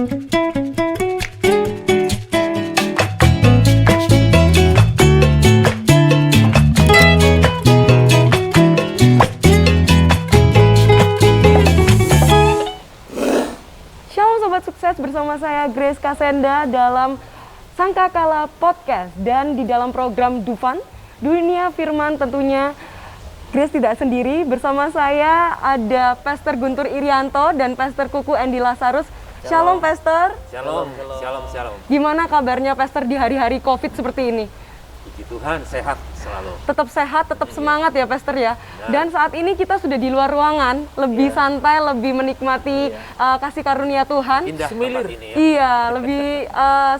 Shalom Sobat Sukses, bersama saya Grace Kasenda dalam Sangkakala Podcast. Dan di dalam program Dufan, Dunia Firman tentunya Grace tidak sendiri. Bersama saya ada Pastor Guntur Irianto dan Pastor Kuku Andy Lazarus. Shalom Pastor. Shalom. Gimana kabarnya Pastor di hari-hari COVID seperti ini? Puji Tuhan, sehat selalu. Tetap sehat, tetap semangat ya Pastor ya. Dan saat ini kita sudah di luar ruangan, lebih santai, lebih menikmati kasih karunia Tuhan. Indah tempat ini ya. Iya, lebih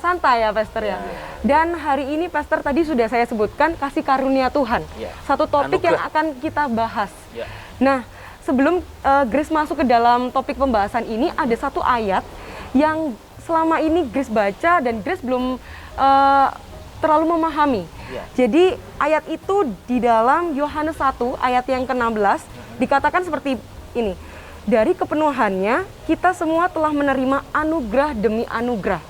santai ya Pastor ya. Dan hari ini Pastor tadi sudah saya sebutkan kasih karunia Tuhan. Satu topik yang akan kita bahas. Nah, sebelum Grace masuk ke dalam topik pembahasan ini, ada satu ayat yang selama ini Grace baca dan Grace belum terlalu memahami. Jadi ayat itu di dalam Yohanes 1 ayat yang ke-16 dikatakan seperti ini. Dari kepenuhannya kita semua telah menerima anugerah demi anugerah.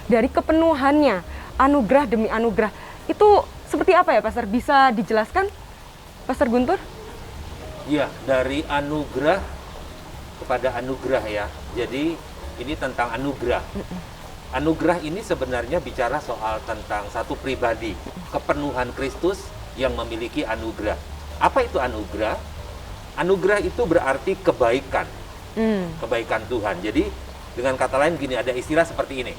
Dari kepenuhannya, anugerah demi anugerah. Itu seperti apa ya Pastor? Bisa dijelaskan Pastor Guntur? Iya, dari anugerah kepada anugerah ya. Jadi ini tentang anugerah. Anugerah ini sebenarnya bicara soal tentang satu pribadi, kepenuhan Kristus yang memiliki anugerah. Apa itu anugerah? Anugerah itu berarti kebaikan, kebaikan Tuhan. Jadi dengan kata lain gini, ada istilah seperti ini.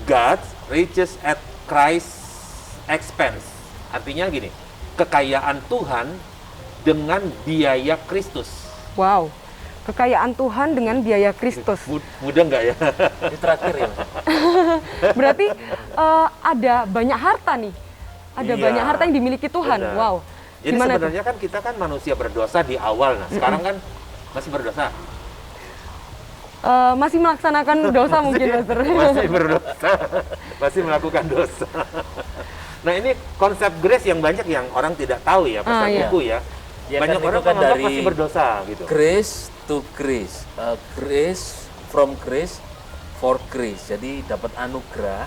God riches at Christ's expense. Artinya gini, kekayaan Tuhan dengan biaya Kristus. Wow. Kekayaan Tuhan dengan biaya Kristus. Mudah nggak ya? Ini terakhir ya. Berarti ada banyak harta nih. Ada Iya, banyak harta yang dimiliki Tuhan. benar. Wow. Jadi Gimana sebenarnya kan kita kan manusia berdosa di awal. Nah, sekarang kan masih berdosa. masih melaksanakan dosa mungkin Pastor. Masih berdosa. Masih melakukan dosa. Nah, ini konsep grace yang banyak yang orang tidak tahu ya, Pastor Kuku ya. Banyak kan orang itu kan menganggap dari masih berdosa gitu. grace to grace, grace from grace for grace. Jadi dapat anugerah,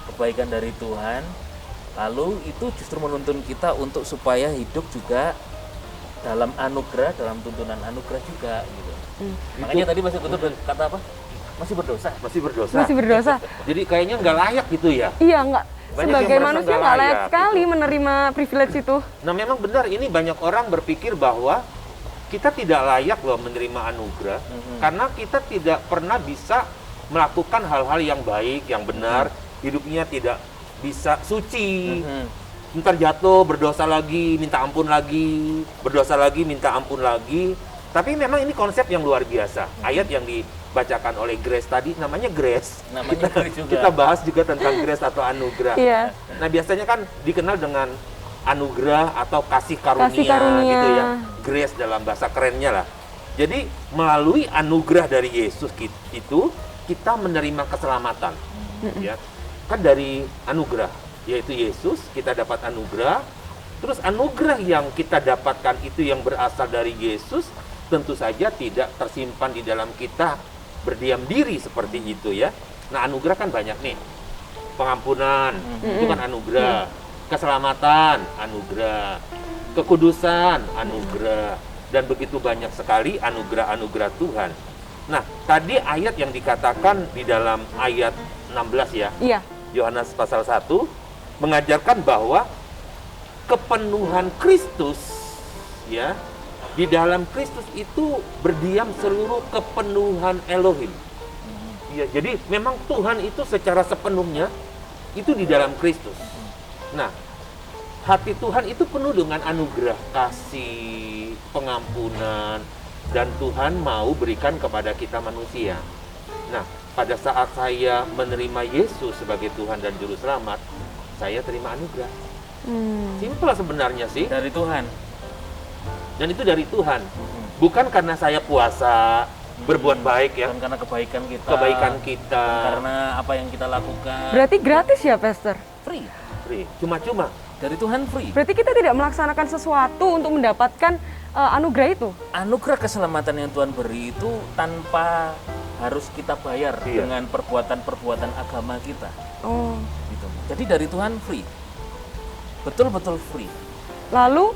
kebaikan dari Tuhan. Lalu itu justru menuntun kita untuk supaya hidup juga dalam anugerah, dalam tuntunan anugerah juga gitu. Makanya tadi Mas Guntur kata apa? Masih berdosa. Masih berdosa. Masih berdosa. Jadi kayaknya nggak layak gitu ya. Iya, enggak. Banyak Sebagai yang merasa manusia nggak nggak layak layak, sekali gitu. menerima privilege itu. Nah, memang benar ini banyak orang berpikir bahwa kita tidak layak loh menerima anugerah karena kita tidak pernah bisa melakukan hal-hal yang baik, yang benar, hidupnya tidak bisa suci. Ntar jatuh, berdosa lagi, minta ampun lagi, berdosa lagi, minta ampun lagi. Tapi memang ini konsep yang luar biasa. Ayat yang dibacakan oleh Grace tadi namanya Grace. Namanya Grace juga. Kita bahas juga tentang Grace atau anugerah. Iya. Nah, biasanya kan dikenal dengan anugerah atau kasih karunia, Kasih karunia. gitu ya. Grace dalam bahasa kerennya lah. Jadi melalui anugerah dari Yesus itu kita menerima keselamatan. Ya. Kan dari anugerah, yaitu Yesus, kita dapat anugerah. Terus anugerah yang kita dapatkan itu yang berasal dari Yesus tentu saja tidak tersimpan di dalam kita berdiam diri seperti itu ya. Nah, anugerah kan banyak nih. Pengampunan, itu kan anugerah. Keselamatan, anugerah. Kekudusan, anugerah. Dan begitu banyak sekali anugerah-anugerah Tuhan. Nah, tadi ayat yang dikatakan di dalam ayat 16 ya. Iya. Yohanes pasal 1 mengajarkan bahwa kepenuhan Kristus ya, di dalam Kristus itu berdiam seluruh kepenuhan Elohim. Ya, jadi memang Tuhan itu secara sepenuhnya itu di dalam Kristus. Nah, hati Tuhan itu penuh dengan anugerah, kasih, pengampunan, dan Tuhan mau berikan kepada kita manusia. Nah, pada saat saya menerima Yesus sebagai Tuhan dan Juru Selamat, saya terima anugerah. Simpel sebenarnya sih. Dari Tuhan. Dan itu dari Tuhan. Bukan karena saya puasa, berbuat baik ya. Bukan karena kebaikan kita. Kebaikan kita. Bukan karena apa yang kita lakukan. Berarti gratis ya, Pastor? Free. Free. Cuma-cuma. Dari Tuhan free. Berarti kita tidak melaksanakan sesuatu untuk mendapatkan anugerah itu? Anugerah keselamatan yang Tuhan beri itu tanpa harus kita bayar dengan perbuatan-perbuatan agama kita. Gitu. Jadi dari Tuhan free, betul-betul free. Lalu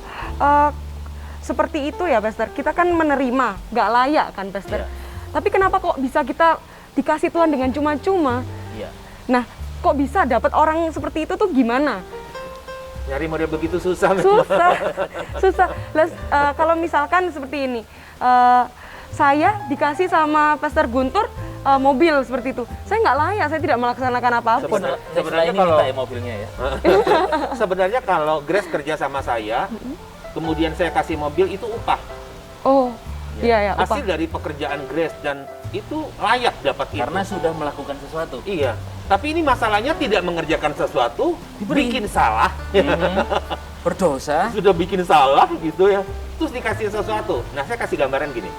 seperti itu ya, Pastor. Kita kan menerima, nggak layak kan, Pastor. Tapi kenapa kok bisa kita dikasih Tuhan dengan cuma-cuma? Nah, kok bisa dapat orang seperti itu tuh gimana? Nyari model begitu susah. Susah. Kalau misalkan seperti ini, saya dikasih sama Pastor Guntur mobil seperti itu, saya nggak layak, saya tidak melaksanakan apapun. Sebenarnya ini kalau minta mobilnya ya. Sebenarnya kalau Grace kerja sama saya, kemudian saya kasih mobil, itu upah. Iya, upah. Hasil dari pekerjaan Grace, dan itu layak dapat itu. Karena sudah melakukan sesuatu. Iya. Tapi ini masalahnya tidak mengerjakan sesuatu, bikin salah. Berdosa. Sudah bikin salah gitu ya. Terus dikasih sesuatu. Nah, saya kasih gambaran gini.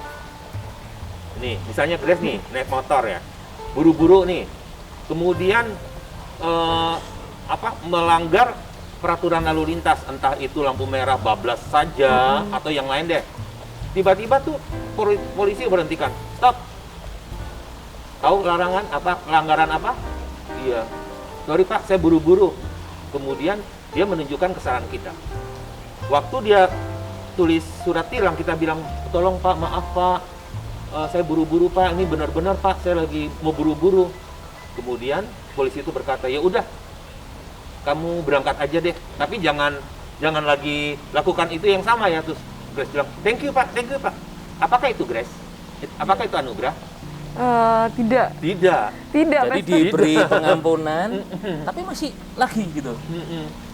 Nih, misalnya Grace nih naik motor ya, buru-buru nih, kemudian melanggar peraturan lalu lintas, entah itu lampu merah bablas saja atau yang lain deh. Tiba-tiba tuh polisi berhentikan, stop. Tahu larangan apa? Pelanggaran apa? Iya. Sorry Pak, saya buru-buru. Kemudian dia menunjukkan kesalahan kita. Waktu dia tulis surat tilang, kita bilang, tolong Pak, maaf Pak, saya buru-buru Pak, ini benar-benar Pak, saya lagi mau buru-buru. Kemudian polisi itu berkata, ya udah, kamu berangkat aja deh, tapi jangan lagi lakukan itu yang sama ya. Terus Grace bilang, thank you Pak. Apakah itu Grace? Apakah itu anugerah? Tidak. Jadi diberi pengampunan, tapi masih lagi gitu.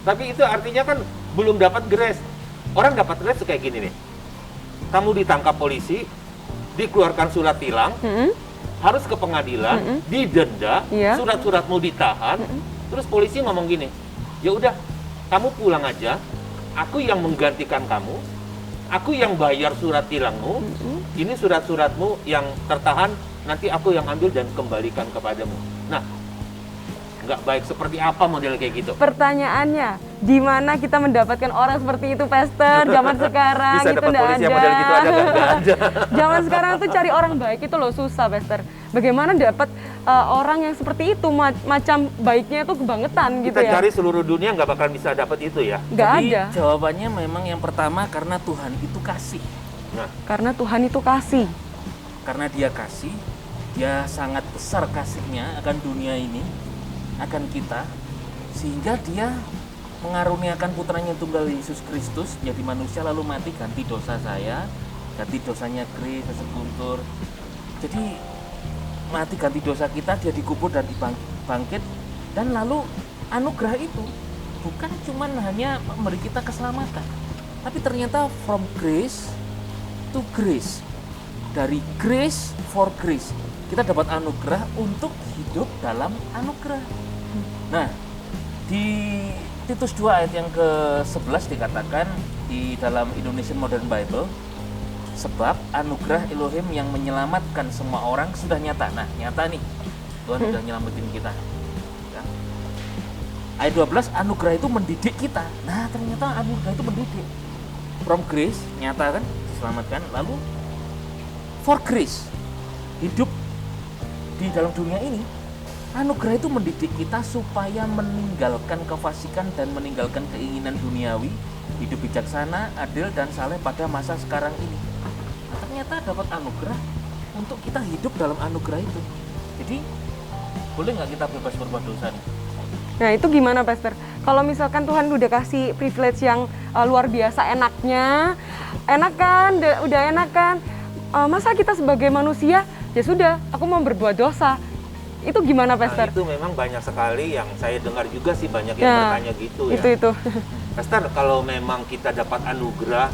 Tapi itu artinya kan belum dapat Grace. Orang dapat Grace kayak gini nih. Kamu ditangkap polisi, dikeluarkan surat tilang, harus ke pengadilan, didenda, surat-suratmu ditahan, terus polisi ngomong gini, ya udah, kamu pulang aja, aku yang menggantikan kamu, aku yang bayar surat tilangmu, ini surat-suratmu yang tertahan, nanti aku yang ambil dan kembalikan kepadamu. Nah, nggak baik seperti apa model kayak gitu? Pertanyaannya, di mana kita mendapatkan orang seperti itu, Pastor? Zaman sekarang bisa itu dapat nggak polisi ada. yang model gitu nggak ada. Zaman sekarang tuh cari orang baik itu loh susah, Pastor. Bagaimana dapat orang yang seperti itu, macam baiknya itu kebangetan gitu Kita ya? cari seluruh dunia nggak bakal bisa dapat itu ya. Nggak Jadi ada. jawabannya memang yang pertama karena Tuhan itu kasih. Nah, Karena Tuhan itu kasih. Karena Dia kasih, Dia sangat besar kasihnya akan dunia ini, akan kita, sehingga Dia mengaruniakan putranya tunggal Yesus Kristus jadi manusia lalu mati ganti dosa saya, ganti dosanya Grace, Pastor Guntur. Jadi mati ganti dosa kita, Dia dikubur dan dibangkit, dan lalu anugerah itu bukan cuma hanya memberi kita keselamatan, tapi ternyata from grace to grace, dari grace for grace, kita dapat anugerah untuk hidup dalam anugerah. Nah, di Titus 2 ayat yang ke-11 dikatakan di dalam Indonesian Modern Bible, sebab anugerah Elohim yang menyelamatkan semua orang sudah nyata. Nah, nyata nih, Tuhan sudah nyelamatin kita. Ya. Ayat 12, anugerah itu mendidik kita. Nah, ternyata anugerah itu mendidik. From grace, nyata kan, diselamatkan. Lalu, for grace, hidup di dalam dunia ini, anugerah itu mendidik kita supaya meninggalkan kefasikan dan meninggalkan keinginan duniawi, hidup bijaksana, adil, dan saleh pada masa sekarang ini. Nah, ternyata dapat anugerah untuk kita hidup dalam anugerah itu. Jadi, boleh nggak kita bebas berbuat dosa nih? Nah itu gimana, Pastor? Kalau misalkan Tuhan udah kasih privilege yang luar biasa, enaknya, enak kan, udah enak kan, masa kita sebagai manusia, ya sudah, aku mau berbuat dosa. Itu gimana, Pastor? Nah, itu memang banyak sekali yang saya dengar juga sih, banyak yang bertanya gitu ya. Itu. Pastor, kalau memang kita dapat anugerah,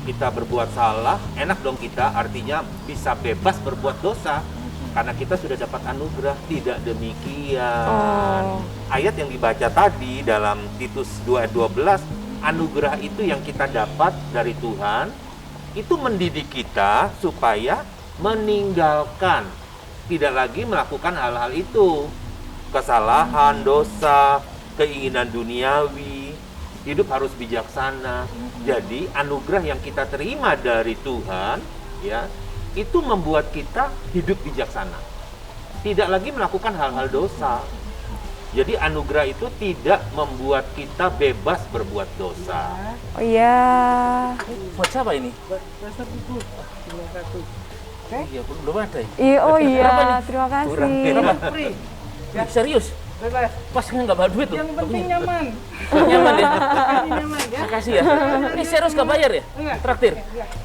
kita berbuat salah, enak dong kita, artinya bisa bebas berbuat dosa. Karena kita sudah dapat anugerah. Tidak demikian. Ayat yang dibaca tadi dalam Titus 2 ayat 12, anugerah itu yang kita dapat dari Tuhan, itu mendidik kita supaya meninggalkan, tidak lagi melakukan hal-hal itu. Kesalahan, dosa, keinginan duniawi, hidup harus bijaksana. Jadi anugerah yang kita terima dari Tuhan, ya, itu membuat kita hidup bijaksana. Tidak lagi melakukan hal-hal dosa. Jadi anugerah itu tidak membuat kita bebas berbuat dosa. Oh iya. Buat siapa ini? Pastor Buku. Terima kasih. Iya, belum ada ya? Iya, oh iya, Berapa nih? terima kasih. Kurang. Berapa? Free. Ya. Serius? Bebas. Pas nggak bawa duit loh. Yang penting nyaman. Nyaman ya? Yang nyaman ya. Makasih ya. Ini serius nggak bayar ya? Enggak. Traktir?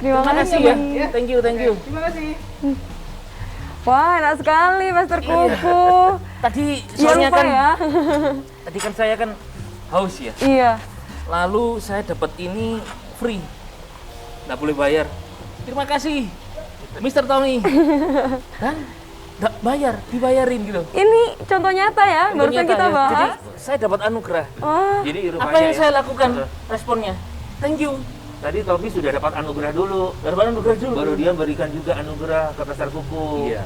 Terima kasih kasih. ya. Thank you, thank you. Terima kasih. Wah, enak sekali Pastor Kuku. Tadi Iya, soalnya lupa kan, ya. tadi kan saya kan haus ya. Iya. Lalu saya dapat ini free, nggak boleh bayar. Terima kasih, Mr. Tommy. Dan nggak bayar, dibayarin gitu. Ini contoh nyata ya, barusan Ternyata kita ya. bahas. Jadi saya dapat anugerah. Wah, Jadi Apa rupanya yang ya, saya lakukan? Responnya, thank you. tadi Tommy sudah dapat anugerah dulu. Dapat anugerah dulu. Baru dia berikan juga anugerah ke Pastor Kuku. Iya.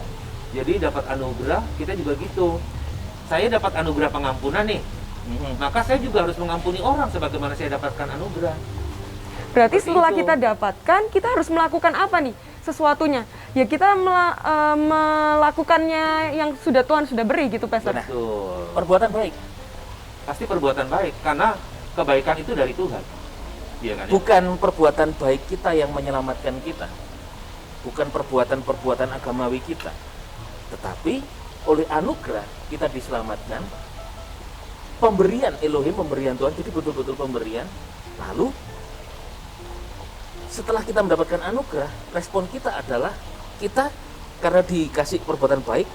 Jadi dapat anugerah, kita juga gitu. Saya dapat anugerah pengampunan nih, Mhm. maka saya juga harus mengampuni orang sebagaimana saya dapatkan anugerah. berarti Seperti setelah itu. kita dapatkan, kita harus melakukan apa nih? Sesuatunya. Ya kita melakukannya yang sudah Tuhan sudah beri gitu, Pastor. Nah. Betul. Perbuatan baik, Pasti perbuatan baik, karena kebaikan itu dari Tuhan. Iya kan? Ya? bukan perbuatan baik kita yang menyelamatkan kita, bukan perbuatan-perbuatan agamawi kita, tetapi oleh anugerah kita diselamatkan, pemberian Elohim, pemberian Tuhan, jadi betul-betul pemberian. Lalu setelah kita mendapatkan anugerah, respon kita adalah kita karena dikasih perbuatan baik,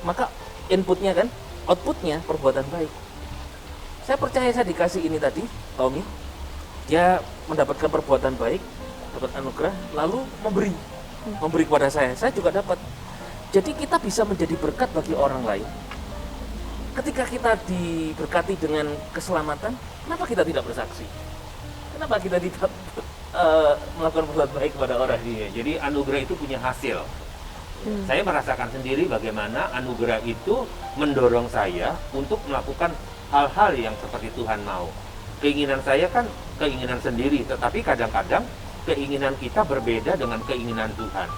maka inputnya kan, outputnya perbuatan baik. Saya percaya saya dikasih ini tadi, Tommy, dia mendapatkan perbuatan baik, dapat anugerah, lalu memberi kepada saya juga dapat. Jadi kita bisa menjadi berkat bagi orang lain. Ketika kita diberkati dengan keselamatan, kenapa kita tidak bersaksi? Kenapa kita tidak melakukan perbuatan baik kepada orang? Iya, jadi anugerah itu punya hasil. Saya merasakan sendiri bagaimana anugerah itu mendorong saya untuk melakukan hal-hal yang seperti Tuhan mau. Keinginan saya kan keinginan sendiri, tetapi kadang-kadang keinginan kita berbeda dengan keinginan Tuhan.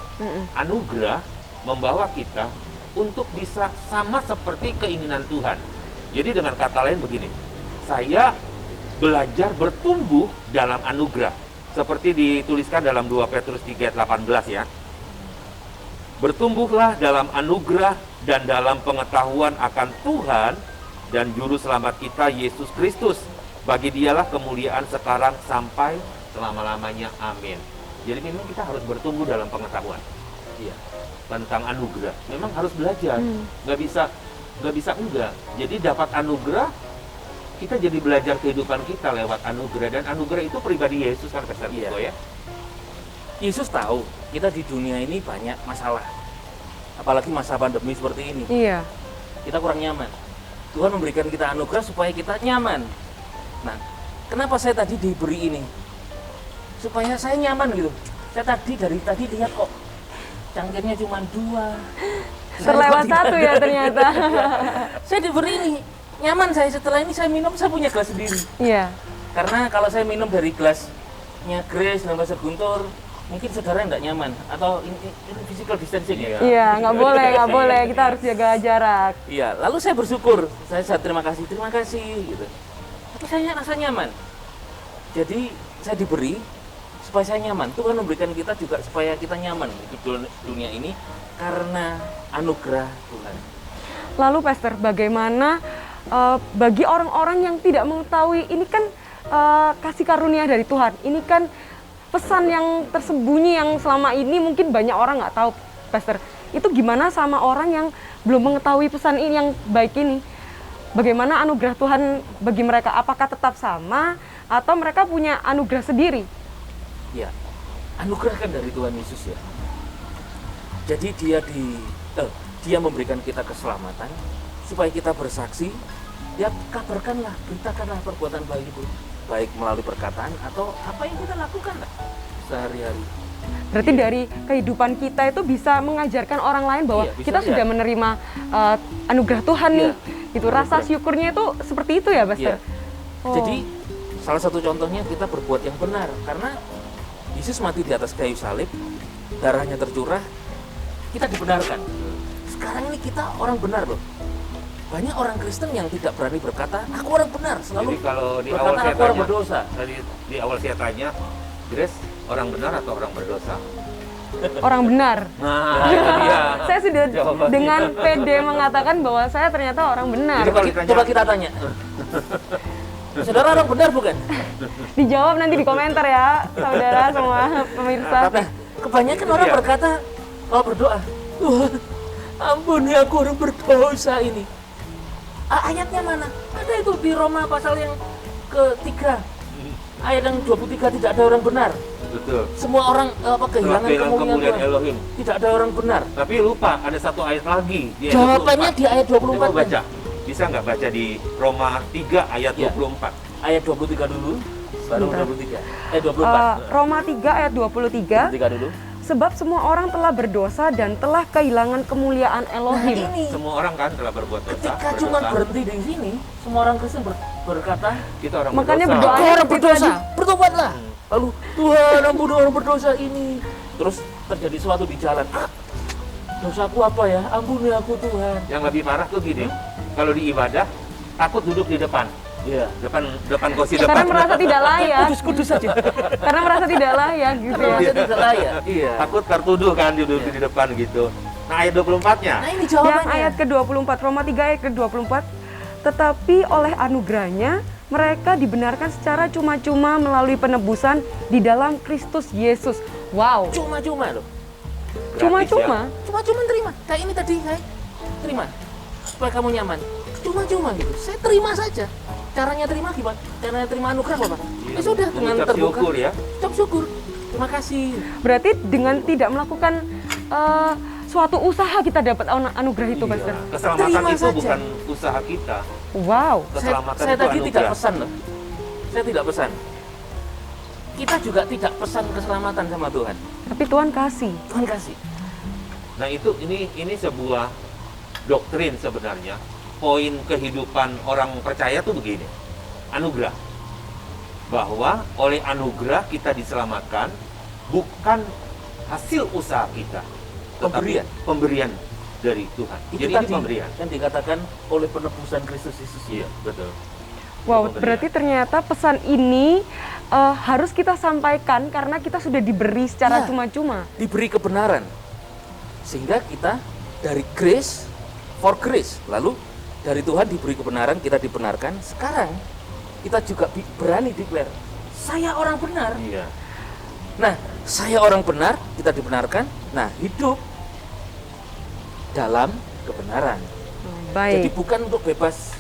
Anugerah membawa kita untuk bisa sama seperti keinginan Tuhan. Jadi dengan kata lain begini, saya belajar bertumbuh dalam anugerah. Seperti dituliskan dalam 2 Petrus 3 ayat 18 ya. Bertumbuhlah dalam anugerah dan dalam pengetahuan akan Tuhan dan Juru Selamat kita Yesus Kristus. Bagi dialah kemuliaan sekarang sampai selama-lamanya. Amin. Jadi memang kita harus bertumbuh dalam pengetahuan. Iya. Tentang anugerah. Memang harus belajar. Nggak bisa enggak. Jadi dapat anugerah, kita jadi belajar kehidupan kita lewat anugerah. Dan anugerah itu pribadi Yesus kan, Pastor Iya. Buko ya. Yesus tahu kita di dunia ini banyak masalah, apalagi masa pandemi seperti ini. Iya. Kita kurang nyaman. Tuhan memberikan kita anugerah supaya kita nyaman. Nah, kenapa saya tadi diberi ini? Supaya saya nyaman gitu. Saya dari tadi lihat kok cangkirnya cuma 2. Terlewat satu ya ternyata. Saya diberi ini, nyaman saya. Setelah ini saya minum, saya punya gelas sendiri. Iya. Karena kalau saya minum dari gelasnya Grace dan Pastor Guntur, mungkin saudara nggak nyaman. Atau ini physical distancing ya? Iya, nggak boleh. Kita harus jaga jarak. Iya, lalu saya bersyukur. Saya terima kasih gitu. Tapi saya rasa nyaman. Jadi saya diberi supaya saya nyaman. Tuhan memberikan kita juga supaya kita nyaman di dunia ini karena anugerah Tuhan. Lalu Pastor, bagaimana bagi orang-orang yang tidak mengetahui ini kan kasih karunia dari Tuhan. Ini kan pesan yang tersembunyi yang selama ini mungkin banyak orang nggak tahu, Pastor. Itu gimana sama orang yang belum mengetahui pesan ini yang baik ini? Bagaimana anugerah Tuhan bagi mereka? Apakah tetap sama atau mereka punya anugerah sendiri? Ya, anugerah kan dari Tuhan Yesus ya. Jadi dia memberikan kita keselamatan supaya kita bersaksi. Ya, kabarkanlah, beritakanlah perbuatan baik itu, baik melalui perkataan atau apa yang kita lakukan lah sehari-hari. Berarti dari kehidupan kita itu bisa mengajarkan orang lain bahwa Iya, bisa kita lihat. sudah menerima anugerah Tuhan nih. Iya, Itu rasa syukurnya itu seperti itu ya, Pastor? Iya. Oh. Jadi salah satu contohnya kita berbuat yang benar karena Yesus mati di atas kayu salib, darahnya tercurah kita dibenarkan. Sekarang ini kita orang benar loh. Banyak orang Kristen yang tidak berani berkata, aku orang benar, selalu Jadi kalau di awal berkata saya aku orang tanya, berdosa. tadi di awal saya tanya, Grace, orang benar atau orang berdosa? Orang benar. Nah, itu dia. Saya sudah Jawabannya. dengan pede mengatakan bahwa saya ternyata orang benar. Jadi kalau ditanya- Coba kita tanya. Saudara orang benar bukan? Dijawab nanti di komentar ya, saudara semua pemirsa. Nah, kebanyakan Itu orang dia. berkata, kalau berdoa, Tuhan, ampuni aku orang berdosa ini. Ayatnya mana? Ada itu di Roma pasal yang ketiga. Ayat yang 23, tidak ada orang benar. Betul. Semua orang kehilangan kemuliaan Tuhan. Elohim. Tidak ada orang benar. Tapi lupa, ada satu ayat lagi. Di ayat Jawabannya 24. di ayat 24. Coba baca. Bisa nggak baca di Roma 3 ayat Ya. 24? Ayat 23 dulu, baru Sebentar. 23. 24. Roma 3 ayat 23. 23 dulu. Sebab semua orang telah berdosa dan telah kehilangan kemuliaan Nah, Elohim. ini Semua orang kan telah berbuat dosa. ketika cuma berdosa. berhenti di sini, semua orang Kristen berkata, Kita orang Makanya berdosa. berdoa. "Aku orang Itu berdosa, tadi. bertobatlah." Lalu, Tuhan ampuni orang berdosa ini. Terus terjadi sesuatu di jalan. Dosaku apa ya? Ampuni aku Tuhan. Yang lebih parah tuh gini, kalau di ibadah takut duduk di depan, Iya. depan kursi Karena depan. merasa tidak layak. Kudus saja. Karena merasa tidak layak gitu Karena ya. masih tidak layak. Iya. Takut tertuduh kan duduk di depan gitu. Nah ayat 24-nya. Nah ini Yang jawabannya. ayat ke-24, Roma 3 ayat ke-24. Tetapi oleh anugerahnya mereka dibenarkan secara cuma-cuma melalui penebusan di dalam Kristus Yesus. Wow, Cuma-cuma loh. Gratis, cuma-cuma. Cuma-cuma terima. Kayak ini tadi, saya terima. Supaya kamu nyaman. Cuma-cuma gitu. Saya terima saja. Caranya terima gimana? Caranya terima anugerah apa? Iya. Ya sudah, dengan Mengucap terbuka. syukur ya. Ucap syukur. Terima kasih. Berarti dengan tidak melakukan suatu usaha kita dapat anugerah itu, Iya. Pastor. Keselamatan Terima itu saja. bukan usaha kita. Wow. Keselamatan Saya itu tadi tidak anugerah. pesan loh. Saya tidak pesan. Kita juga tidak pesan keselamatan sama Tuhan. Tapi Tuhan kasih. Tuhan kasih. Nah itu ini sebuah doktrin sebenarnya. Poin kehidupan orang percaya tuh begini. Anugerah. Bahwa oleh anugerah kita diselamatkan bukan hasil usaha kita, tetapi Pemberian. pemberian dari Tuhan. Itu Jadi tadi ini pemberian. yang dikatakan oleh penebusan Kristus Yesus. Iya, betul. Wow, Pemberian. berarti ternyata pesan ini harus kita sampaikan karena kita sudah diberi secara Iya. cuma-cuma. Diberi kebenaran. Sehingga kita dari grace for grace. Lalu dari Tuhan diberi kebenaran, kita dibenarkan. Sekarang kita juga berani declare, saya orang benar. Iya. Nah, saya orang benar, kita dibenarkan. Nah, hidup dalam kebenaran. Jadi Baik. bukan untuk bebas.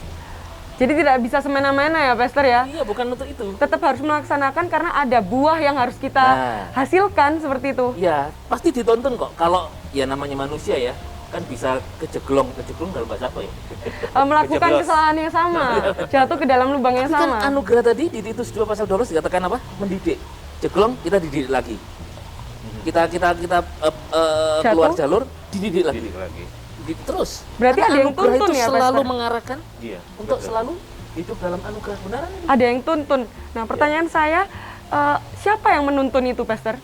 Jadi tidak bisa semena-mena ya, Pastor ya. Iya, bukan untuk itu. Tetap harus melaksanakan karena ada buah yang harus kita Nah. hasilkan seperti itu. Iya, pasti ditonton kok. Kalau ya namanya manusia ya, kan bisa kejeglong dalam bahasa apa ya? Melakukan Kejeblos. kesalahan yang sama, jatuh ke dalam lubang yang Tapi kan sama. anugerah tadi di Titus 2 pasal 12 dikatakan apa? Mendidik. Jeglong kita dididik lagi. Kita keluar jalur dididik lagi. Didik lagi. Terus. Berarti Karena ada yang anugerah tuntun itu ya, selalu Pastor? mengarahkan Iya. untuk betul. selalu hidup dalam anugerah kebenaran ini. Ada yang tuntun. Nah, pertanyaan saya, siapa yang menuntun itu, Pastor?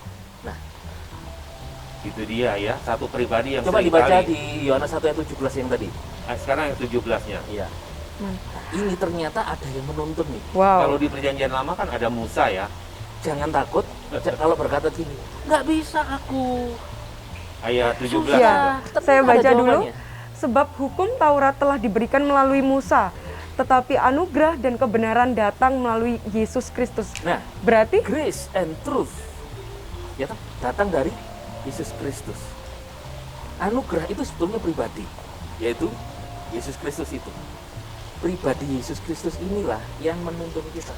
Itu dia ya, satu pribadi yang Coba seringkali- dibaca di Yohanes 1 ayat 17 yang tadi. Sekarang yang 17-nya. Iya. Nah, ini ternyata ada yang menuntun nih. Kalau Wow. di perjanjian lama kan ada Musa ya. Jangan takut kalau berkata gini, nggak bisa aku. Ayat 17. Ya, Tapi saya ada baca dulu. jawabannya. Sebab hukum Taurat telah diberikan melalui Musa, tetapi anugerah dan kebenaran datang melalui Yesus Kristus. Nah, Berarti grace and truth ya kan, datang dari Yesus Kristus. Anugerah itu sebetulnya pribadi, yaitu Yesus Kristus itu. Pribadi Yesus Kristus inilah yang menuntun kita.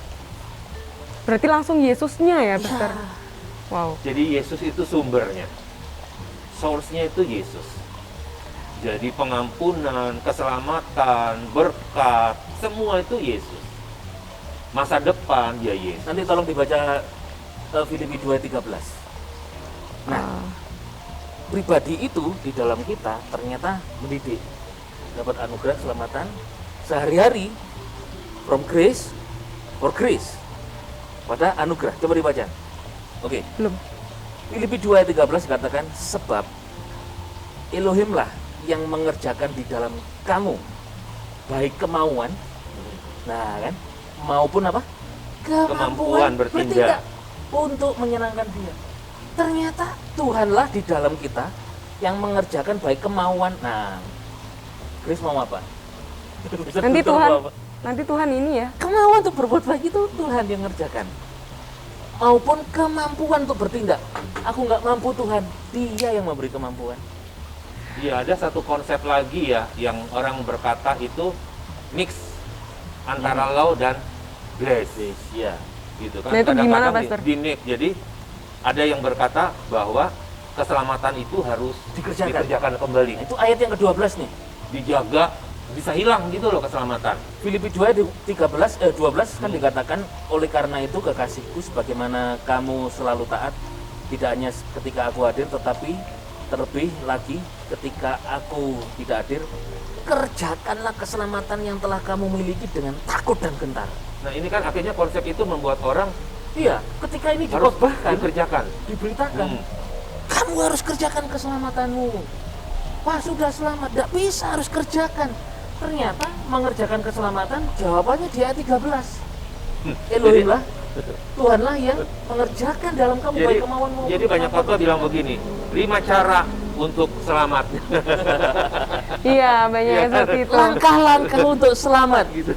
berarti langsung Yesusnya ya, Pastor. Ya, Wow. Jadi Yesus itu sumbernya. Source-nya itu Yesus. Jadi pengampunan, keselamatan, berkat, semua itu Yesus. Masa depan ya Yesus. nanti tolong dibaca Filipi 2:13. Nah, pribadi itu di dalam kita ternyata mendidik, dapat anugerah keselamatan sehari-hari from grace for grace pada anugerah. Coba dibaca. Oke. Belum. Filipi 2:13 katakan sebab Elohim lah yang mengerjakan di dalam kamu baik kemauan, nah kan, maupun apa? Kemampuan bertindak untuk menyenangkan Dia. Ternyata Tuhanlah di dalam kita yang mengerjakan baik kemauan. Nah, Chris mau apa? Nanti Tuhan, nanti Tuhan ini ya. Kemauan untuk berbuat baik itu Tuhan yang mengerjakan. Maupun kemampuan untuk bertindak. Aku nggak mampu, Tuhan, Dia yang memberi kemampuan. Iya, ada satu konsep lagi ya yang orang berkata itu mix antara law dan grace. Ya. Gitu kan. Nah, itu gimana, Kadang-kadang Pastor? di mix. Jadi ada yang berkata bahwa keselamatan itu harus dikerjakan kembali. Nah, itu ayat yang ke-12 nih. Dijaga, bisa hilang gitu loh keselamatan. Filipi 2 di 12 kan dikatakan, oleh karena itu kekasihku, sebagaimana kamu selalu taat, tidak hanya ketika aku hadir, tetapi terlebih lagi ketika aku tidak hadir, kerjakanlah keselamatan yang telah kamu miliki dengan takut dan gentar. Nah ini kan akhirnya konsep itu membuat orang Iya, ketika ini harus dikhotbahkan, dikerjakan. diberitakan, kamu harus kerjakan keselamatanmu. Wah, sudah selamat, tidak bisa, harus kerjakan. Ternyata mengerjakan keselamatan, jawabannya di ayat 13. Elohim lah, Tuhanlah yang mengerjakan dalam kamu baik kemauanmu. Jadi banyak khotbah bilang begini, 5 cara untuk selamat. Iya, banyak yang seperti itu. Langkah-langkah untuk selamat gitu.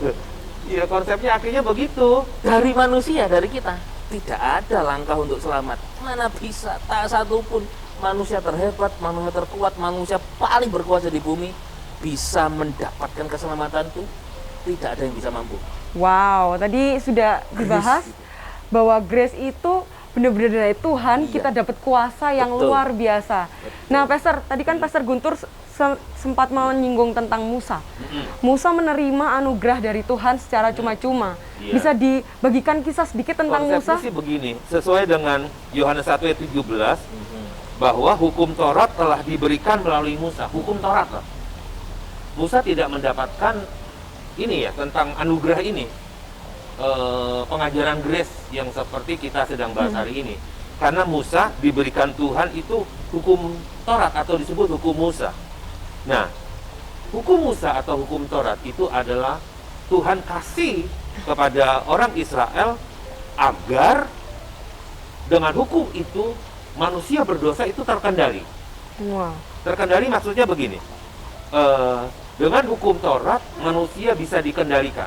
Iya, konsepnya akhirnya begitu. Dari manusia, dari kita, tidak ada langkah untuk selamat. Mana bisa, tak satu pun manusia terhebat, manusia terkuat, manusia paling berkuasa di bumi bisa mendapatkan keselamatan itu, tidak ada yang bisa mampu. Wow, tadi sudah dibahas bahwa grace itu benar-benar dari Tuhan, Iya. kita dapat kuasa yang Betul. luar biasa. Nah, Pastor, tadi kan Pastor Guntur sempat menyinggung tentang Musa. Musa menerima anugerah dari Tuhan secara cuma-cuma. Iya. Bisa dibagikan kisah sedikit tentang Konsepnya Musa? sih begini, sesuai dengan Yohanes 1 ayat 17, bahwa hukum Taurat telah diberikan melalui Musa. Hukum Taurat lah. Musa tidak mendapatkan ini ya, tentang anugerah ini. Pengajaran grace yang seperti kita sedang bahas hari ini. Karena Musa diberikan Tuhan itu hukum Taurat atau disebut hukum Musa. Nah, hukum Musa atau hukum Taurat itu adalah Tuhan kasih kepada orang Israel agar dengan hukum itu manusia berdosa itu terkendali. Wow. Terkendali maksudnya begini, dengan hukum Taurat manusia bisa dikendalikan.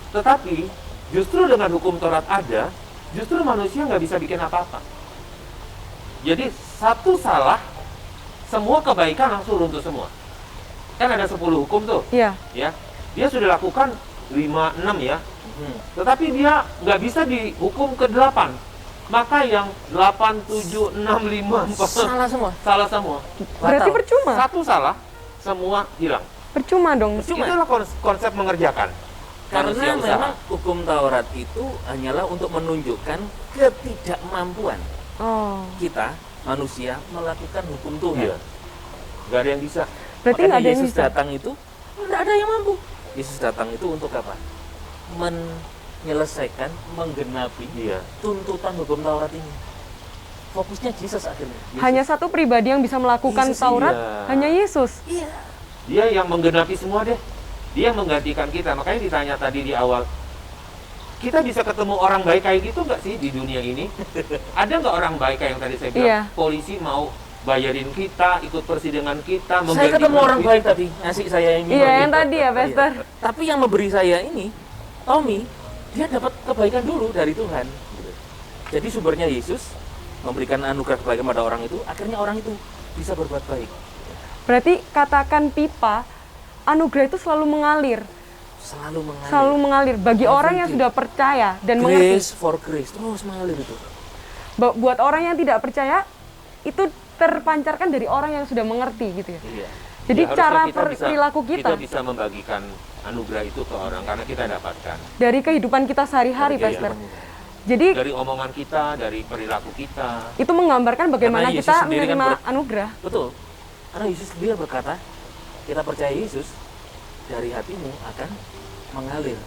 Tetapi justru dengan hukum Taurat ada, justru manusia nggak bisa bikin apa-apa. Jadi satu salah, semua kebaikan langsung runtuh semua. Kan ada 10 hukum tuh, Iya. ya. Dia sudah lakukan 5, 6 ya. Tetapi dia nggak bisa dihukum ke 8. Maka yang 8, 7, 6, 5, 4 Salah semua. salah semua. Berarti Batal. percuma. Satu salah, semua hilang. Percuma dong. Percuma. Itulah konsep mengerjakan. Karena Manusia usaha. memang hukum Taurat itu hanyalah untuk menunjukkan ketidakmampuan Oh. kita manusia melakukan hukum Tuhan. Iya. Nggak ada yang bisa. Berarti Makanya nggak ada yang Yesus bisa. datang itu tidak ada yang mampu. Yesus datang itu untuk apa? Menyelesaikan, menggenapi Iya. tuntutan hukum Taurat ini. Fokusnya Yesus akhirnya. Yesus. Hanya satu pribadi yang bisa melakukan Yesus, Taurat, iya. hanya Yesus. Iya. Dia yang menggenapi semua deh. Dia yang menggantikan kita. Makanya ditanya tadi di awal, kita bisa ketemu orang baik kayak gitu nggak sih di dunia ini? Ada nggak orang baik kayak yang tadi saya bilang? Iya. Polisi mau bayarin kita, ikut persidangan kita, Saya ketemu orang kita. baik tadi, ngasih saya ini. Iya, yang tadi ya, Pastor. Tapi yang memberi saya ini, Tommy, dia dapat kebaikan dulu dari Tuhan. Jadi sumbernya Yesus memberikan anugerah kebaikan pada orang itu, akhirnya orang itu bisa berbuat baik. Berarti katakan pipa, anugerah itu selalu mengalir. Selalu mengalir. Selalu mengalir bagi Every orang yang day. sudah percaya dan mengerti. Grace for grace, terus mengalir itu. Buat orang yang tidak percaya, itu terpancarkan dari orang yang sudah mengerti gitu ya. Iya. Jadi Ya, harusnya cara kita bisa- perilaku kita kita bisa membagikan anugerah itu ke orang karena kita dapatkan dari kehidupan kita sehari-hari, Dari Pastor. kehidupan. Jadi dari omongan kita, dari perilaku kita. itu menggambarkan bagaimana Karena Yesus kita sendiri kan menerima anugerah. Betul. Karena Yesus sendiri berkata, kita percaya Yesus, dari hatimu akan mengalir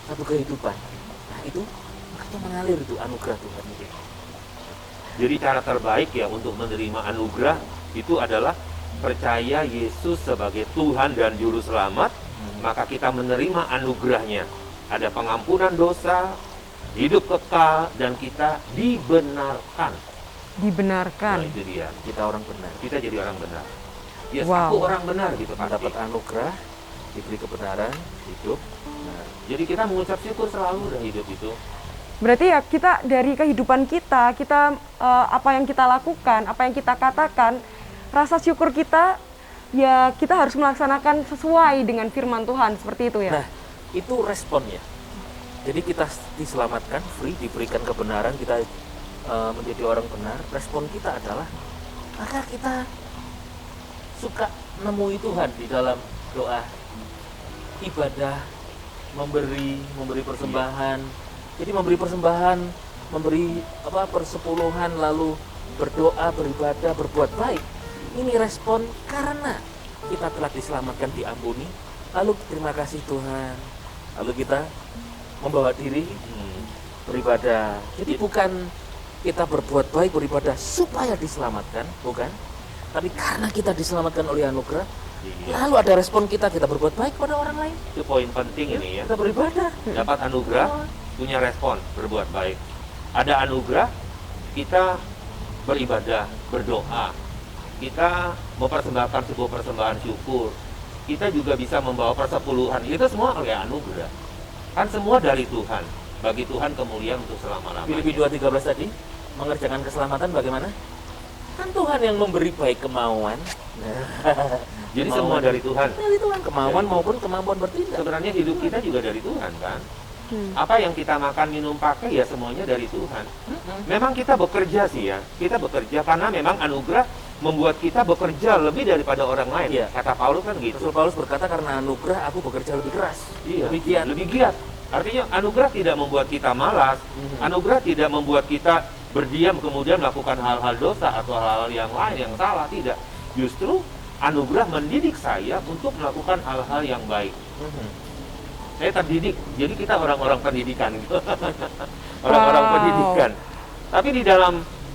satu kehidupan. Nah itu mengalir itu anugerah Tuhan itu. Jadi cara terbaik ya untuk menerima anugerah itu adalah percaya Yesus sebagai Tuhan dan Juru Selamat, maka kita menerima anugerahnya. Ada pengampunan dosa, hidup kekal, dan kita dibenarkan. Dibenarkan. Nah, itu dia. Kita orang benar. Kita jadi orang benar. Yes, Wow. aku orang benar gitu pasti. Dapat anugerah, diberi kebenaran, hidup. Nah, Jadi kita mengucap syukur selalu dalam hidup itu. Berarti ya kita dari kehidupan kita apa yang kita lakukan, apa yang kita katakan, rasa syukur kita ya kita harus melaksanakan sesuai dengan firman Tuhan seperti itu ya. nah, itu responnya. Jadi kita diselamatkan, free, diberikan kebenaran, kita menjadi orang benar. Respon kita adalah maka kita suka nemui Tuhan di dalam doa, ibadah, memberi persembahan. Jadi memberi persembahan, memberi persepuluhan, lalu berdoa, beribadah, berbuat baik. Ini respon karena kita telah diselamatkan, diampuni. Lalu terima kasih Tuhan. Lalu kita membawa diri beribadah. Jadi bukan kita berbuat baik, beribadah supaya diselamatkan, bukan. Tapi karena kita diselamatkan oleh anugerah, lalu ada respon kita berbuat baik pada orang lain. Itu poin penting ini ya. Kita beribadah. Dapat anugerah, punya respon, berbuat baik. Ada anugerah, kita beribadah, berdoa. Kita mempersembahkan sebuah persembahan syukur. Kita juga bisa membawa persepuluhan. Itu semua oleh anugerah. Kan semua dari Tuhan. Bagi Tuhan kemuliaan untuk selama-lamanya. Filipi 2:13 tadi, mengerjakan keselamatan bagaimana? Kan Tuhan yang memberi baik kemauan. Jadi Kemauan. semua dari Tuhan. Dari Tuhan, kemauan Dari maupun kemampuan bertindak. Sebenarnya hidup kita juga dari Tuhan kan. Apa yang kita makan, minum, pakai ya semuanya dari Tuhan. Memang kita bekerja sih ya. Kita bekerja karena memang anugerah membuat kita bekerja lebih daripada orang lain. Iya. Kata Paulus kan gitu. Rasul Paulus berkata, karena anugerah aku bekerja lebih keras. Iya, Lebih giat. lebih giat. Artinya anugerah tidak membuat kita malas. Anugerah tidak membuat kita berdiam kemudian melakukan hal-hal dosa atau hal-hal yang lain yang salah. Tidak. Justru anugerah mendidik saya untuk melakukan hal-hal yang baik. Saya terdidik, jadi kita orang-orang pendidikan. Orang-orang Wow. pendidikan. Tapi di dalam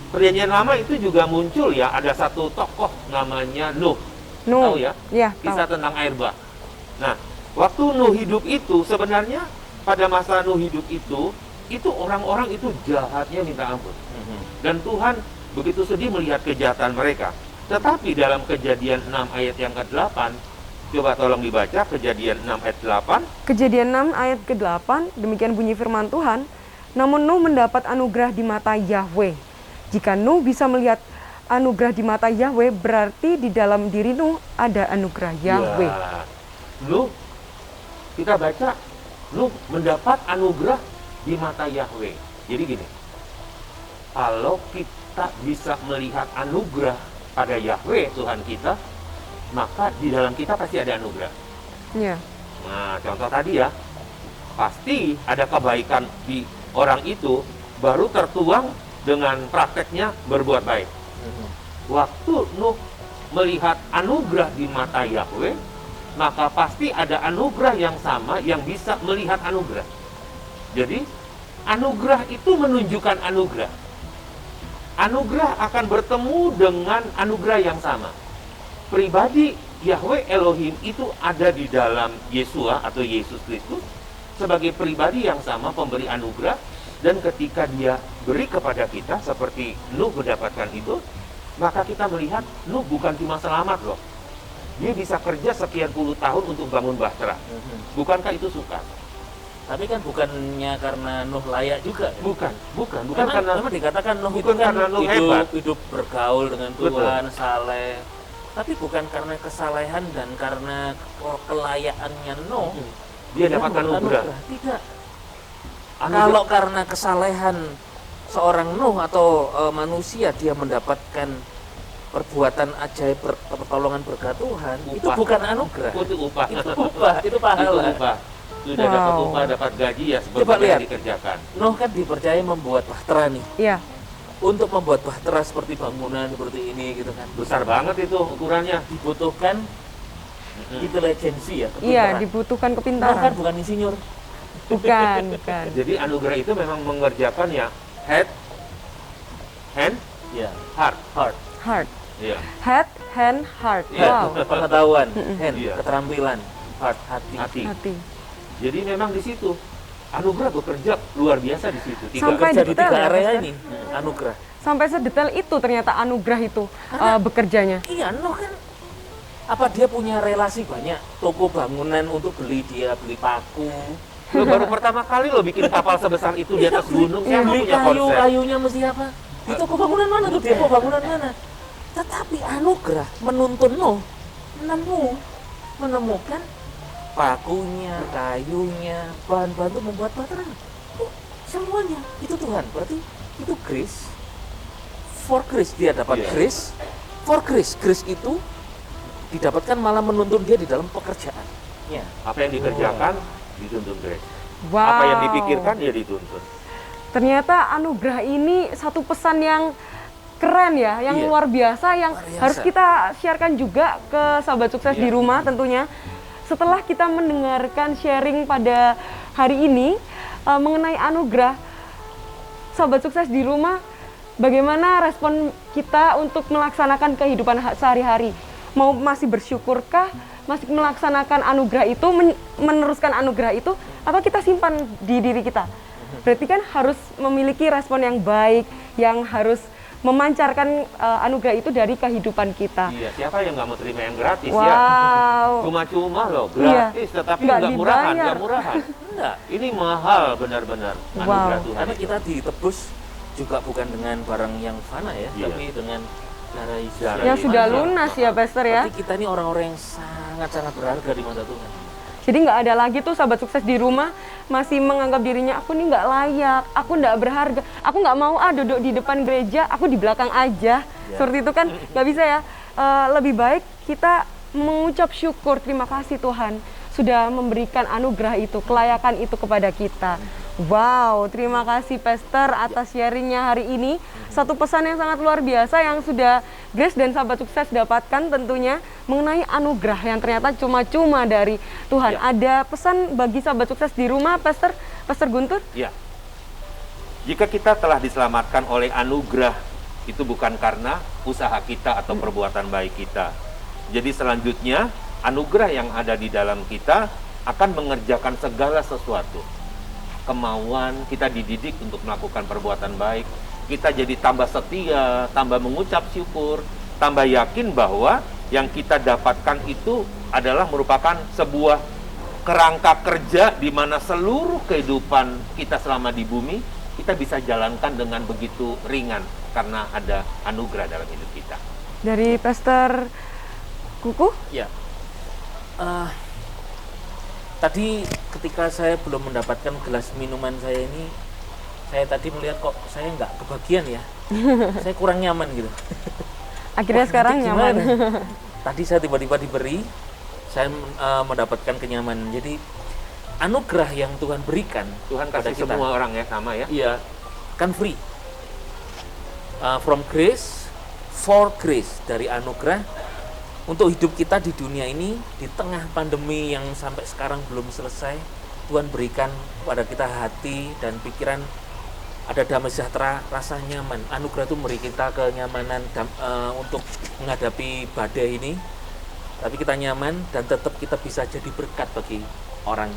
Perjanjian Lama itu juga muncul ya, ada satu tokoh namanya Nuh. Nuh. Tahu ya? Iya, Kisah tahu. tentang air bah. Nah, waktu Nuh hidup itu sebenarnya pada masa Nuh hidup itu orang-orang itu jahatnya minta ampun. Dan Tuhan begitu sedih melihat kejahatan mereka. Tetapi dalam Kejadian 6 ayat yang ke-8, coba tolong dibaca Kejadian 6 ayat 8. Kejadian 6 ayat ke-8, demikian bunyi firman Tuhan. Namun Nuh mendapat anugerah di mata Yahweh. Jika Nuh bisa melihat anugerah di mata Yahweh, berarti di dalam diri Nuh ada anugerah Yahweh. Ya. Nuh, kita baca, Nuh mendapat anugerah di mata Yahweh. Jadi gini, kalau kita bisa melihat anugerah pada Yahweh Tuhan kita, maka di dalam kita pasti ada anugerah. Ya. Nah, contoh tadi ya, pasti ada kebaikan di orang itu, baru tertuang dengan prakteknya berbuat baik. Waktu Nuh melihat anugerah di mata Yahweh, maka pasti ada anugerah yang sama yang bisa melihat anugerah. Jadi, anugerah itu menunjukkan anugerah. Anugerah akan bertemu dengan anugerah yang sama. Pribadi Yahweh Elohim itu ada di dalam Yesua atau Yesus Kristus sebagai pribadi yang sama pemberi anugerah, dan ketika dia beri kepada kita seperti Nuh mendapatkan itu, maka kita melihat Nuh bukan cuma selamat loh. Dia bisa kerja sekian puluh tahun untuk bangun bahtera. Bukankah itu suka? Tapi kan bukannya karena Nuh layak juga. Bukan karena memang dikatakan Nuh itu bukan kan karena Nuh hebat. hidup bergaul dengan Betul. Tuhan, saleh. Tapi bukan karena kesalehan dan karena kelayaannya Nuh. dia dapat anugerah. Tidak. Anugerah. Kalau karena kesalehan seorang Nuh atau manusia dia mendapatkan perbuatan ajaib, pertolongan berkat Tuhan, itu Upah. bukan anugerah. Itu upah. Itu upah, itu pahala. Itu upah. Sudah dapat Wow. upah, dapat gaji ya Coba seperti lihat. yang dikerjakan. Nuh kan dipercaya membuat bahtera nih. Iya. Untuk membuat bahtera seperti bangunan seperti ini gitu kan. Besar banget itu ukurannya. Dibutuhkan intelijensi ya, Iya, kepintaran. dibutuhkan Nuh kan kepintaran. bukan insinyur. Bukan. Jadi anugerah itu memang mengerjakan ya head, hand, Ya, heart. heart. Heart. Iya. Head, hand, heart. Ya, Wow. pengetahuan, hand, Iya. keterampilan, heart, hati. Hati. Hati. Jadi memang di situ anugerah bekerja luar biasa di situ. Sampai Kerja di detail 3 ya, area Pastor? ini, anugerah. Sampai sedetail itu ternyata anugerah itu bekerjanya. Iya, Nuh kan apa dia punya relasi banyak toko bangunan untuk beli paku, Lo baru pertama kali lo bikin kapal sebesar itu di atas gunung, siapa beli punya konsep? kayunya mesti apa? Di toko bangunan mana tuh, depo bangunan mana? Tetapi anugerah menuntun Nuh menemukan pakunya, kayunya, bahan-bahan untuk membuat baterai. Oh, semuanya itu Tuhan. Berarti itu grace. For grace dia dapat Iya. grace. For grace, grace itu didapatkan malah menuntun dia di dalam pekerjaannya. Apa yang dikerjakan dituntun Grace. Wow. Apa yang dipikirkan dia dituntun. Ternyata anugerah ini satu pesan yang keren ya, yang Iya. luar biasa, yang Luar biasa. harus kita siarkan juga ke sahabat sukses di Iya. rumah tentunya. Setelah kita mendengarkan sharing pada hari ini mengenai anugerah, sahabat sukses di rumah, bagaimana respon kita untuk melaksanakan kehidupan sehari-hari? Mau masih bersyukurkah? Masih melaksanakan anugerah itu, meneruskan anugerah itu, atau kita simpan di diri kita? Berarti kan harus memiliki respon yang baik, yang harus memancarkan anugerah itu dari kehidupan kita. Iya, siapa yang nggak mau terima yang gratis ya? Wow. Cuma-cuma loh, Iya. gratis, tetapi Nggak nggak murahan, dibayar. nggak murahan. Enggak, Ini mahal benar-benar anugerah Wow. Tuhan. karena itu. kita ditebus juga bukan dengan barang yang fana ya, Iya. tapi dengan darah Yesus. Darah Yang Yesus. sudah lunas ya, Pastor ya. Berarti kita ini orang-orang yang sangat-sangat berharga di mata Tuhan. Jadi nggak ada lagi tuh sahabat sukses di rumah masih menganggap dirinya, aku nih nggak layak, aku nggak berharga, aku nggak mau duduk di depan gereja, aku di belakang aja. Seperti itu kan nggak bisa ya. Lebih baik kita mengucap syukur, terima kasih Tuhan sudah memberikan anugerah itu, kelayakan itu kepada kita. Wow, terima kasih Pastor atas sharingnya hari ini. Satu pesan yang sangat luar biasa yang sudah Grace dan sahabat sukses dapatkan tentunya mengenai anugerah yang ternyata cuma-cuma dari Tuhan. Ya. Ada pesan bagi sahabat sukses di rumah, Pastor Guntur? Ya. Jika kita telah diselamatkan oleh anugerah, itu bukan karena usaha kita atau perbuatan baik kita. Jadi selanjutnya, anugerah yang ada di dalam kita akan mengerjakan segala sesuatu. Kemauan, kita dididik untuk melakukan perbuatan baik, kita jadi tambah setia, tambah mengucap syukur, tambah yakin bahwa yang kita dapatkan itu adalah merupakan sebuah kerangka kerja di mana seluruh kehidupan kita selama di bumi kita bisa jalankan dengan begitu ringan karena ada anugerah dalam hidup kita. Dari Pastor Kuku? Ya. Tadi ketika saya belum mendapatkan gelas minuman saya ini, saya tadi melihat kok saya nggak kebagian ya. Saya kurang nyaman gitu. Akhirnya Wah, sekarang nanti nyaman. gimana? Tadi saya tiba-tiba diberi, saya mendapatkan kenyamanan. Jadi anugerah yang Tuhan berikan Tuhan pada kasih kita, semua orang ya sama ya. iya, kan free. From grace, for grace, dari anugerah untuk hidup kita di dunia ini di tengah pandemi yang sampai sekarang belum selesai. Tuhan berikan pada kita hati dan pikiran, ada damai sejahtera, rasa nyaman. Anugerah itu memberi kita kenyamanan untuk menghadapi badai ini. Tapi kita nyaman dan tetap kita bisa jadi berkat bagi orang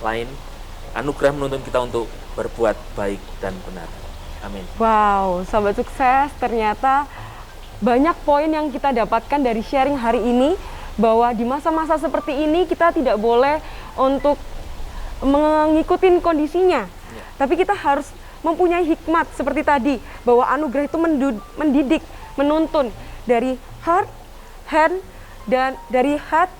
lain. Anugerah menuntun kita untuk berbuat baik dan benar. Amin. Wow, sahabat sukses, ternyata banyak poin yang kita dapatkan dari sharing hari ini, bahwa di masa-masa seperti ini kita tidak boleh untuk mengikuti kondisinya, tapi kita harus mempunyai hikmat seperti tadi, bahwa anugerah itu mendidik, menuntun dari heart, hand, dan dari heart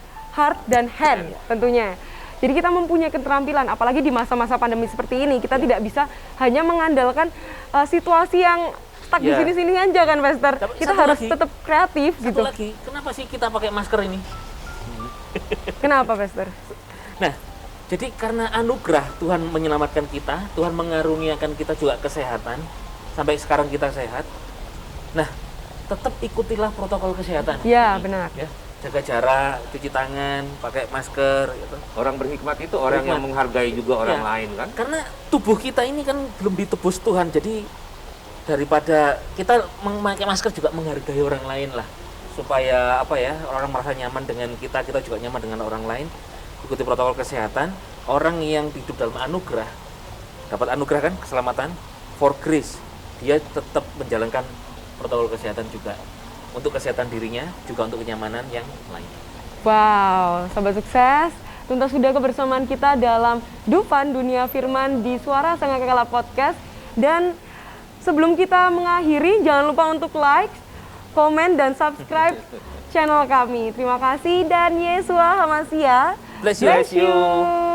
dan hand tentunya. Jadi kita mempunyai keterampilan, apalagi di masa-masa pandemi seperti ini, kita tidak bisa hanya mengandalkan situasi yang stuck di Ya. sini-sini aja kan, Pastor. Tapi Kita satu harus lagi. tetap kreatif Satu gitu. lagi, kenapa sih kita pakai masker ini? Kenapa, Pastor? Nah, jadi karena anugerah Tuhan menyelamatkan kita, Tuhan mengaruniakan kita juga kesehatan, sampai sekarang kita sehat. Nah, tetap ikutilah protokol kesehatan. Ya, ini, benar. Ya, jaga jarak, cuci tangan, pakai masker. Gitu. Orang berhikmat itu orang Berhikmat. yang menghargai juga orang Ya. lain kan. Karena tubuh kita ini kan belum ditebus Tuhan, jadi daripada kita memakai masker juga menghargai orang lain lah, supaya apa ya, orang merasa nyaman dengan kita juga nyaman dengan orang lain. Ikuti protokol kesehatan. Orang yang hidup dalam anugerah dapat anugerah kan, keselamatan, for grace, dia tetap menjalankan protokol kesehatan juga untuk kesehatan dirinya, juga untuk kenyamanan yang lain. Wow, Sobat Sukses, tuntas sudah kebersamaan kita dalam Dufan Dunia Firman di Suara Sangkakala Podcast. Dan sebelum kita mengakhiri, jangan lupa untuk like, komen, dan subscribe channel kami. Terima kasih dan Yesua Hamasia. Bless you.